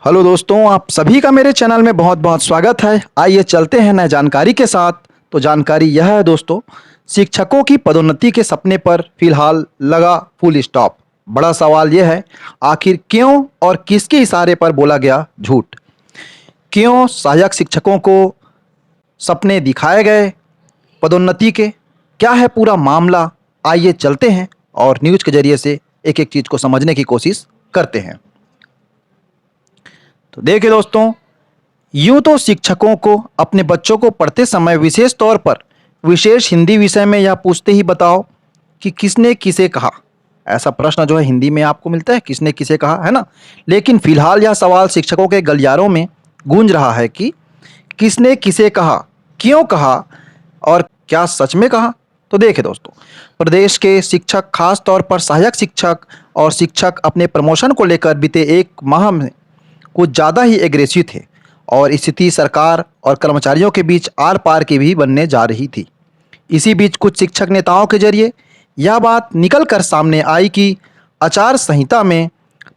Hello दोस्तों, आप सभी का मेरे चैनल में बहुत बहुत स्वागत है। आइए चलते हैं नए जानकारी के साथ। तो जानकारी यह है दोस्तों, शिक्षकों की पदोन्नति के सपने पर फिलहाल लगा फुल स्टॉप। बड़ा सवाल यह है, आखिर क्यों और किसके इशारे पर बोला गया झूठ? क्यों सहायक शिक्षकों को सपने दिखाए गए पदोन्नति के? क्या है पूरा मामला? आइए चलते हैं और न्यूज़ के जरिए से एक एक चीज़ को समझने की कोशिश करते हैं। तो देखिए दोस्तों, यूँ तो शिक्षकों को अपने बच्चों को पढ़ते समय विशेष तौर पर विशेष हिंदी विषय में यह पूछते ही बताओ कि किसने किसे कहा। ऐसा प्रश्न जो है हिंदी में आपको मिलता है, किसने किसे कहा, है ना। लेकिन फिलहाल यह सवाल शिक्षकों के गलियारों में गूंज रहा है कि किसने किसे कहा, क्यों कहा और क्या सच में कहा। तो देखिए दोस्तों, प्रदेश के शिक्षक, खास तौर पर सहायक शिक्षक और शिक्षक अपने प्रमोशन को लेकर बीते एक माह में कुछ ज़्यादा ही एग्रेसिव थे और स्थिति सरकार और कर्मचारियों के बीच आर पार की भी बनने जा रही थी। इसी बीच कुछ शिक्षक नेताओं के जरिए यह बात निकल कर सामने आई कि आचार संहिता में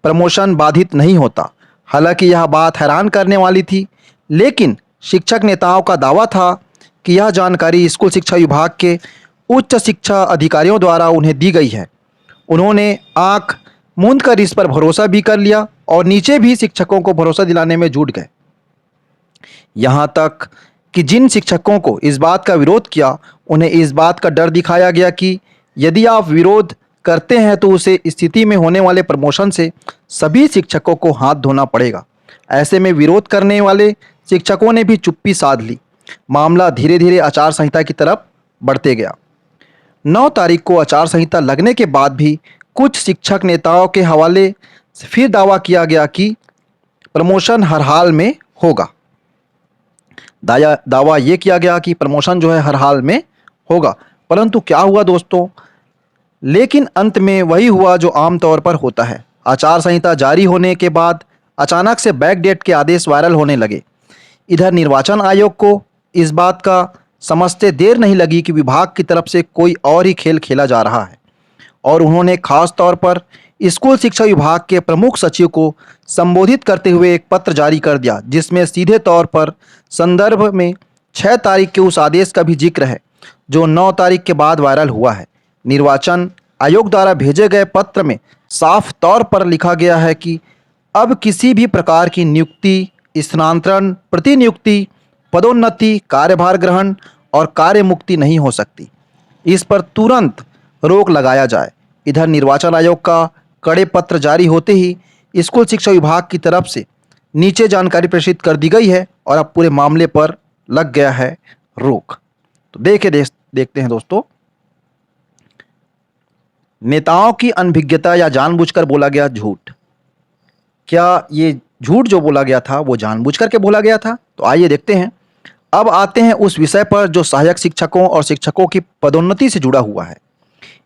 प्रमोशन बाधित नहीं होता। हालांकि यह बात हैरान करने वाली थी, लेकिन शिक्षक नेताओं का दावा था कि यह जानकारी स्कूल शिक्षा विभाग के उच्च शिक्षा अधिकारियों द्वारा उन्हें दी गई है। उन्होंने आंख मूंद कर इस पर भरोसा भी कर लिया और नीचे भी शिक्षकों को भरोसा दिलाने में जुट गए। यहाँ तक कि जिन शिक्षकों को इस बात का विरोध किया, उन्हें इस बात का डर दिखाया गया कि यदि आप विरोध करते हैं तो उसे स्थिति में होने वाले प्रमोशन से सभी शिक्षकों को हाथ धोना पड़ेगा। ऐसे में विरोध करने वाले शिक्षकों ने भी चुप्पी साध ली। मामला धीरे धीरे आचार संहिता की तरफ बढ़ते गया। 9 तारीख को आचार संहिता लगने के बाद भी कुछ शिक्षक नेताओं के हवाले से फिर दावा किया गया कि प्रमोशन हर हाल में होगा। दावा ये किया गया कि प्रमोशन जो है हर हाल में होगा। परंतु क्या हुआ दोस्तों? लेकिन अंत में वही हुआ जो आमतौर पर होता है। आचार संहिता जारी होने के बाद अचानक से बैकडेट के आदेश वायरल होने लगे। इधर निर्वाचन आयोग को इस बात का समझते देर नहीं लगी कि विभाग की तरफ से कोई और ही खेल खेला जा रहा है और उन्होंने खास तौर पर स्कूल शिक्षा विभाग के प्रमुख सचिव को संबोधित करते हुए एक पत्र जारी कर दिया, जिसमें सीधे तौर पर संदर्भ में 6 तारीख के उस आदेश का भी जिक्र है जो 9 तारीख के बाद वायरल हुआ है। निर्वाचन आयोग द्वारा भेजे गए पत्र में साफ तौर पर लिखा गया है कि अब किसी भी प्रकार की नियुक्ति, स्थानांतरण, प्रतिनियुक्ति, पदोन्नति, कार्यभार ग्रहण और कार्य मुक्ति नहीं हो सकती। इस पर तुरंत रोक लगाया जाए। इधर निर्वाचन आयोग का कड़े पत्र जारी होते ही स्कूल शिक्षा विभाग की तरफ से नीचे जानकारी प्रेषित कर दी गई है और अब पूरे मामले पर लग गया है रोक। तो देखते हैं दोस्तों, नेताओं की अनभिज्ञता या जानबूझकर बोला गया झूठ। क्या ये झूठ जो बोला गया था वो जानबूझकर के बोला गया था? तो आइए देखते हैं। अब आते हैं उस विषय पर जो सहायक शिक्षकों और शिक्षकों की पदोन्नति से जुड़ा हुआ है।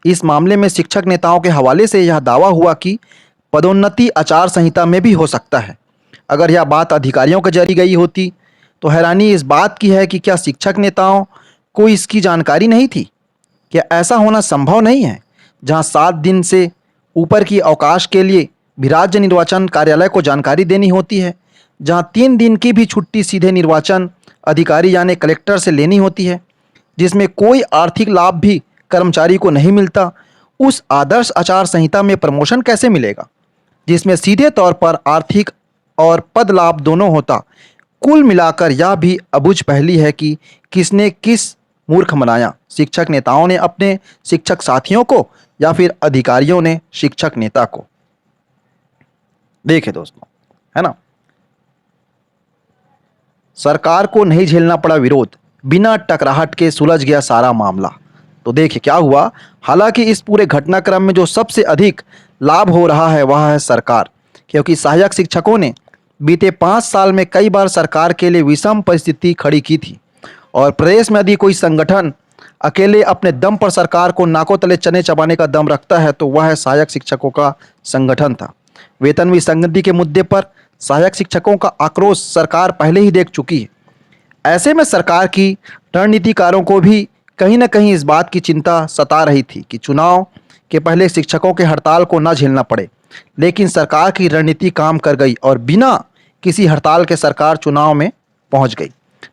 इस मामले में शिक्षक नेताओं के हवाले से यह दावा हुआ कि पदोन्नति आचार संहिता में भी हो सकता है। अगर यह बात अधिकारियों के जरिए गई होती तो हैरानी इस बात की है कि क्या शिक्षक नेताओं को इसकी जानकारी नहीं थी? क्या ऐसा होना संभव नहीं है? जहां 7 दिन से ऊपर की अवकाश के लिए भी राज्य निर्वाचन कार्यालय को जानकारी देनी होती है, जहां 3 दिन की भी छुट्टी सीधे निर्वाचन अधिकारी यानी कलेक्टर से लेनी होती है, जिसमें कोई आर्थिक लाभ भी कर्मचारी को नहीं मिलता, उस आदर्श आचार संहिता में प्रमोशन कैसे मिलेगा जिसमें सीधे तौर पर आर्थिक और पद लाभ दोनों होता? कुल मिलाकर यह भी अबूझ पहेली है कि किसने किस मूर्ख बनाया, शिक्षक नेताओं ने अपने शिक्षक साथियों को या फिर अधिकारियों ने शिक्षक नेता को। देखिए दोस्तों, है ना, सरकार को नहीं झेलना पड़ा विरोध, बिना टकराहट के सुलझ गया सारा मामला। तो देखिए क्या हुआ। हालांकि इस पूरे घटनाक्रम में जो सबसे अधिक लाभ हो रहा है वह है सरकार, क्योंकि सहायक शिक्षकों ने बीते 5 साल में कई बार सरकार के लिए विषम परिस्थिति खड़ी की थी और प्रदेश में यदि कोई संगठन अकेले अपने दम पर सरकार को नाकों तले चने चबाने का दम रखता है तो वह है सहायक शिक्षकों का संगठन था। वेतन विसंगति के मुद्दे पर सहायक शिक्षकों का आक्रोश सरकार पहले ही देख चुकी है। ऐसे में सरकार की रणनीतिकारों को भी कहीं न कहीं इस बात की चिंता सता रही थी कि चुनाव के पहले शिक्षकों के हड़ताल को न झेलना पड़े। लेकिन सरकार की रणनीति काम कर गई और बिना किसी हड़ताल के सरकार चुनाव में पहुंच गई।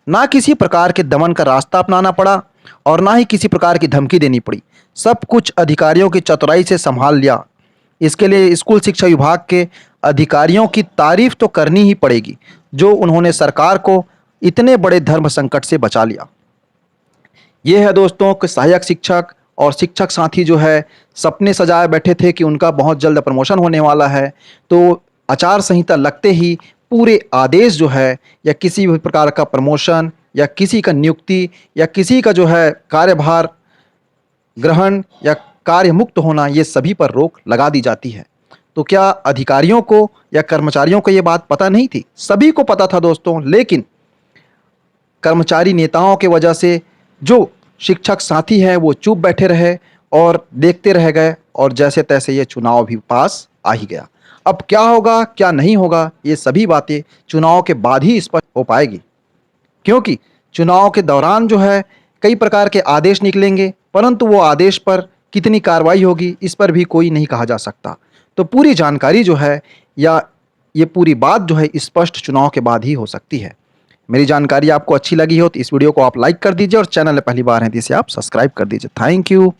ना किसी प्रकार के दमन का रास्ता अपनाना पड़ा और ना ही किसी प्रकार की धमकी देनी पड़ी। सब कुछ अधिकारियों की चतुराई से संभाल लिया। इसके लिए स्कूल शिक्षा विभाग के अधिकारियों की तारीफ तो करनी ही पड़ेगी, जो उन्होंने सरकार को इतने बड़े धर्म संकट से बचा लिया। ये है दोस्तों कि सहायक शिक्षक और शिक्षक साथी जो है सपने सजाए बैठे थे कि उनका बहुत जल्द प्रमोशन होने वाला है, तो आचार संहिता लगते ही पूरे आदेश जो है या किसी भी प्रकार का प्रमोशन या किसी का नियुक्ति या किसी का जो है कार्यभार ग्रहण या कार्य मुक्त होना, ये सभी पर रोक लगा दी जाती है। तो क्या अधिकारियों को या कर्मचारियों को ये बात पता नहीं थी? सभी को पता था दोस्तों, लेकिन कर्मचारी नेताओं के वजह से जो शिक्षक साथी हैं वो चुप बैठे रहे और देखते रह गए और जैसे तैसे ये चुनाव भी पास आ ही गया। अब क्या होगा क्या नहीं होगा, ये सभी बातें चुनाव के बाद ही स्पष्ट हो पाएगी, क्योंकि चुनाव के दौरान जो है कई प्रकार के आदेश निकलेंगे, परंतु वो आदेश पर कितनी कार्रवाई होगी इस पर भी कोई नहीं कहा जा सकता। तो पूरी जानकारी जो है या ये पूरी बात जो है स्पष्ट चुनाव के बाद ही हो सकती है। मेरी जानकारी आपको अच्छी लगी हो तो इस वीडियो को आप लाइक कर दीजिए और चैनल में पहली बार हैं तो इसे आप सब्सक्राइब कर दीजिए। Thank you.